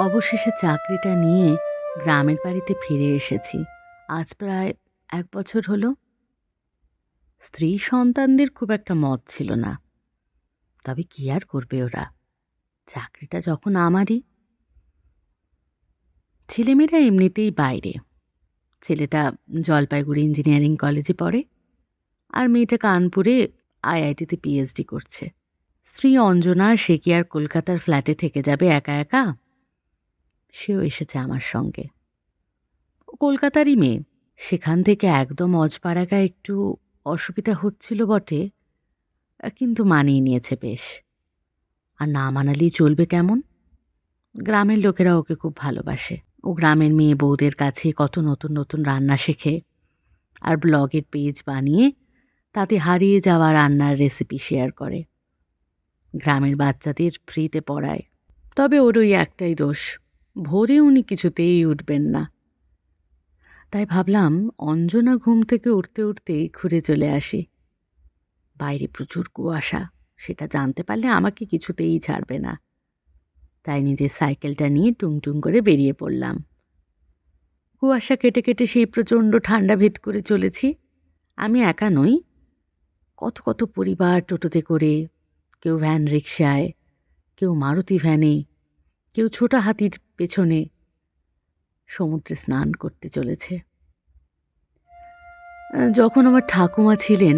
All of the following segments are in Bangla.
অবশেষে চাকরিটা নিয়ে গ্রামের বাড়িতে ফিরে এসেছি। আজ প্রায় ১ বছর হলো। স্ত্রী সন্তানদের খুব একটা মত ছিল না। তবে কি আর করবে ওরা? চাকরিটা যখন আমারই। ছেলেমেয়েরা এমনিতেই বাইরে। ছেলেটা জলপাইগুড়ি ইঞ্জিনিয়ারিং কলেজে পড়ে, আর মেয়েটা কানপুরে আইআইটিতে পিএইচডি করছে। স্ত্রী অঞ্জনা, সে কি আর কলকাতার ফ্ল্যাটে থেকে যাবে একা একা? সেও এসেছে আমার সঙ্গে। ও কলকাতারই মেয়ে। সেখান থেকে একদম অজপাড়াগা একটু অসুবিধা হচ্ছিল বটে, কিন্তু মানিয়ে নিয়েছে বেশ। আর না মানালেই চলবে কেমন? গ্রামের লোকেরা ওকে খুব ভালোবাসে। ও গ্রামের মেয়ে বউদের কাছে কত নতুন নতুন রান্না শেখে, আর ব্লগের পেজ বানিয়ে তাতে হারিয়ে যাওয়া রান্নার রেসিপি শেয়ার করে। গ্রামের বাচ্চাদের ফ্রিতে পড়ায়। তবে ওর ওই একটাই দোষ, ভোরে উনি কিছুতেই উঠবেন না। তাই ভাবলাম অঞ্জনা ঘুম থেকে উঠতে উঠতেই ঘুরে চলে আসি। বাইরে প্রচুর কুয়াশা, সেটা জানতে পারলে আমাকে কিছুতেই ছাড়বে না। তাই নিজের সাইকেলটা নিয়ে টুংটুং করে বেরিয়ে পড়লাম। কুয়াশা কেটে কেটে সেই প্রচণ্ড ঠান্ডা ভেদ করে চলেছি। আমি একা নই, কত কত পরিবার টোটোতে করে, কেউ ভ্যান রিকশায়, কেউ মারুতি ভ্যানে, কেউ ছোট হাতির পেছনে সমুদ্রে স্নান করতে চলেছে। যখন আমার ঠাকুমা ছিলেন,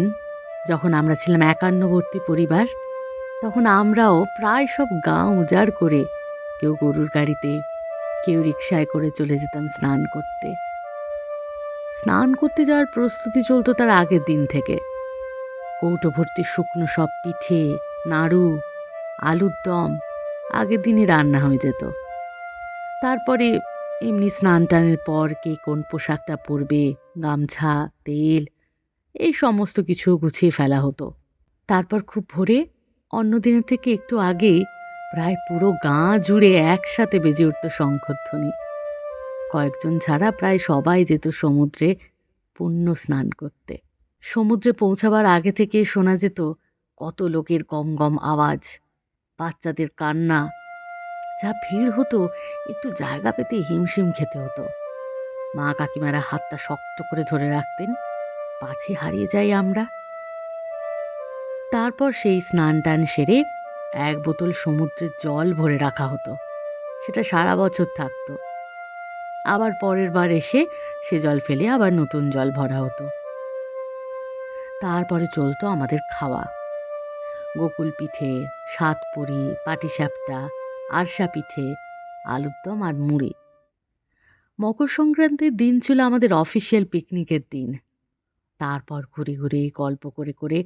যখন আমরা ছিলাম একান্নবর্তী পরিবার, তখন আমরাও প্রায় সব গাঁ উজাড় করে কেউ গরুর গাড়িতে, কেউ রিকশায় করে চলে যেতাম স্নান করতে। স্নান করতে যাওয়ার প্রস্তুতি চলতো তার আগের দিন থেকে। কৌটো ভর্তি শুকনো সব পিঠে, নাড়ু, আলুর দম আগের দিনই রান্না হয়ে যেত। তারপরে এমনি স্নান টানের পর কে কোন পোশাকটা পরবে, গামছা, তেল, এই সমস্ত কিছু গুছিয়ে ফেলা হতো। তারপর খুব ভোরে, অন্য দিনের থেকে একটু আগে, প্রায় পুরো গাঁ জুড়ে একসাথে বেজে উঠত শঙ্খধ্বনি। কয়েকজন ছাড়া প্রায় সবাই যেত সমুদ্রে পুণ্য স্নান করতে। সমুদ্রে পৌঁছাবার আগে থেকে শোনা যেত কত লোকের গম গম আওয়াজ, বাচ্চাদের কান্না। যা ভিড় হতো, একটু জায়গা পেতে হিমশিম খেতে হতো। মা কাকিমারা হাতটা শক্ত করে ধরে রাখতেন, পাছে হারিয়ে যাই আমরা। তারপর সেই স্নান টান সেরে ১ বোতল সমুদ্রের জল ভরে রাখা হতো। সেটা সারা বছর থাকতো। আবার পরের বার এসে সে জল ফেলে আবার নতুন জল ভরা হতো। তারপরে চলতো আমাদের খাওয়া। গোকুল পিঠে, সাতপুরি, পাটিসাপটা, আরশা পিঠে, আলুর দম আর মুড়ি। মকর সংক্রান্তির দিন ছিল আমাদের অফিসিয়াল পিকনিকের দিন। তারপর ঘুরে ঘুরে গল্প করে করে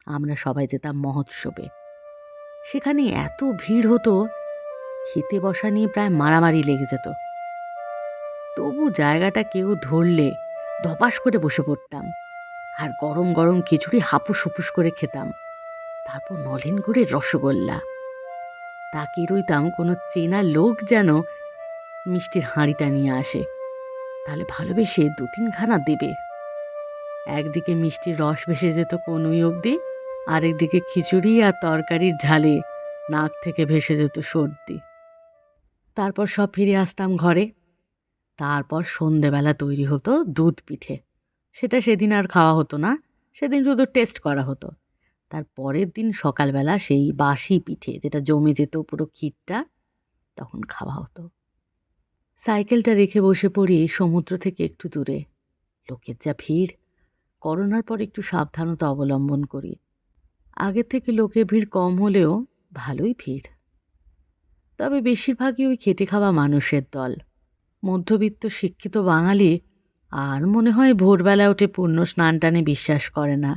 আমরা সবাই যেতাম মহোৎসবে। সেখানে এত ভিড় হতো, খেতে বসা নিয়ে প্রায় মারামারি লেগে যেত। তবু জায়গাটা কেউ ধরলে ধপাস করে বসে পড়তাম, আর গরম গরম খিচুড়ি হাপুস হুপুস করে খেতাম। তারপর নলেন গুড়ের রসগোল্লা। তাকিয়ে রইতাম কোনো চেনা লোক যেন মিষ্টির হাঁড়িটা নিয়ে আসে, তাহলে ভালোবেসে ২-৩ খানা দেবে। একদিকে মিষ্টির রস ভেসে যেত কনুই অবধি, আরেকদিকে খিচুড়ি আর তরকারির ঝালে নাক থেকে ভেসে যেত সর্দি। তারপর সব ফিরে আসতাম ঘরে। তারপর সন্ধেবেলা তৈরি হতো দুধ পিঠে। সেটা সেদিন আর খাওয়া হতো না, সেদিন শুধু টেস্ট করা হতো। তার পরের দিন সকালবেলা সেই বাসি পিঠে, যেটা জমে যেত পুরো ক্ষীরটা, তখন খাওয়া হতো। সাইকেলটা রেখে বসে পড়ি সমুদ্র থেকে একটু দূরে। লোকের যা ভিড়, করোনার পর একটু সাবধানতা অবলম্বন করি। আগের থেকে লোকের ভিড় কম হলেও ভালোই ভিড়। তবে বেশিরভাগই ওই খেটে খাওয়া মানুষের দল। মধ্যবিত্ত শিক্ষিত বাঙালি আর মনে হয় ভোরবেলা উঠে পুণ্য স্নান টানে বিশ্বাস করে না।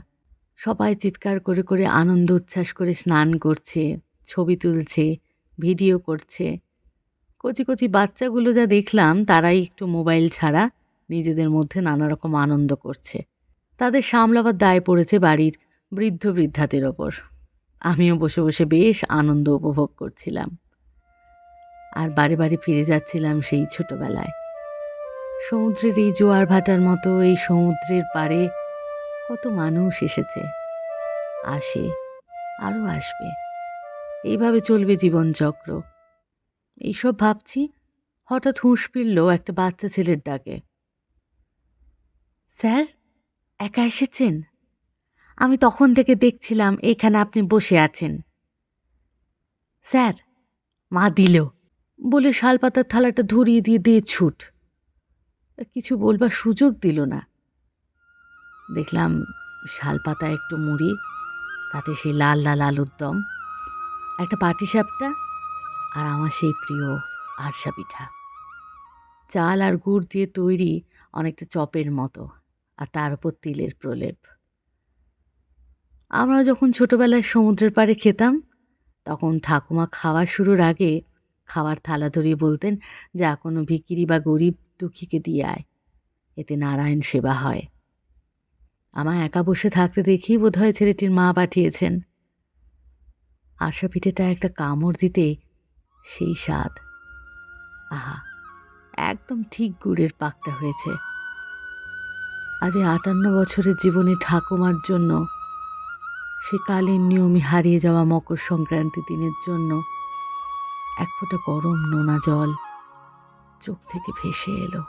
সবাই চিৎকার করে করে আনন্দ উচ্ছ্বাস করে স্নান করছে, ছবি তুলছে, ভিডিও করছে। কচি কচি বাচ্চাগুলো যা দেখলাম, তারাই একটু মোবাইল ছাড়া নিজেদের মধ্যে নানা রকম আনন্দ করছে। তাদের সামলাবার দায় পড়েছে বাড়ির বৃদ্ধ বৃদ্ধাদের ওপর। আমিও বসে বসে বেশ আনন্দ উপভোগ করছিলাম, আর বাড়ি বাড়ি ফিরে যাচ্ছিলাম সেই ছোটবেলায়। সমুদ্রের এই জোয়ার ভাটার মতো এই সমুদ্রের পাড়ে কত মানুষ এসেছে, আসে, আরও আসবে। এইভাবে চলবে জীবনচক্র। এইসব ভাবছি, হঠাৎ হুঁশ ফিরল একটা বাচ্চা ছেলের ডাকে। স্যার, একা এসেছেন? আমি তখন থেকে দেখছিলাম এখানে আপনি বসে আছেন। স্যার, মা দিল বলে শালপাতার থালাটা ধরিয়ে দিয়ে ছুট। কিছু বলবার সুযোগ দিল না। দেখলাম শালপাতা একটু মুড়ি, তাতে সেই লাল লাল আলুর দম, একটা পাটিসাপটা, আর আমার সেই প্রিয় আরশা পিঠা। চাল আর গুড় দিয়ে তৈরি, অনেকটা চপের মতো, আর তার উপর তিলের প্রলেপ। আমরা যখন ছোটবেলায় সমুদ্রের পাড়ে খেতাম, তখন ঠাকুমা খাওয়ার শুরুর আগে খাওয়ার থালা ধরিয়ে বলতেন, যা কোনো ভিখিরি বা গরিব দুঃখীকে দিয়ে আয়, এতে নারায়ণ সেবা হয়। আমার একা বসে থাকতে দেখেই বোধহয় ছেলেটির মা পাঠিয়েছেন। আরশা পিঠেটা একটা কামড় দিতে সেই স্বাদ, আহা, একদম ঠিক গুড়ের পাকটা হয়েছে। আজ 58 বছরের জীবনে ঠাকুমার জন্য, সে কালীন নিয়মে হারিয়ে যাওয়া মকর সংক্রান্তি দিনের জন্য এক ফোঁটা গরম নোনা জল চোখ থেকে ভেসে এলো।